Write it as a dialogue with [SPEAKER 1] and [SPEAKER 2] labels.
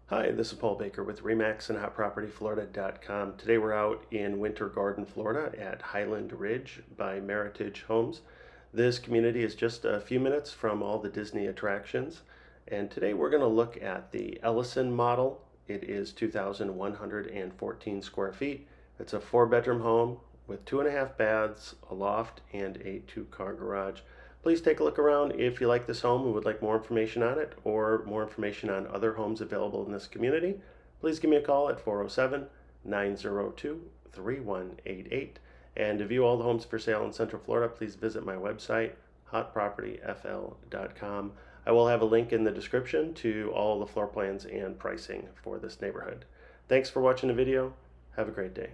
[SPEAKER 1] Hi, this is Paul Baker with REMAX and HotPropertyFlorida.com. Today we're out in Winter Garden, Florida at Highland Ridge by Meritage Homes. This community is just a few minutes from all the Disney attractions. And today we're going to look at the Ellison model. It is 2,114 square feet. It's a 4-bedroom home with 2.5 baths, a loft, and a 2-car garage. Please take a look around if you like this home and would like more information on it or more information on other homes available in this community. Please give me a call at 407-902-3188. And to view all the homes for sale in Central Florida, please visit my website, hotpropertyfl.com. I will have a link in the description to all the floor plans and pricing for this neighborhood. Thanks for watching the video. Have a great day.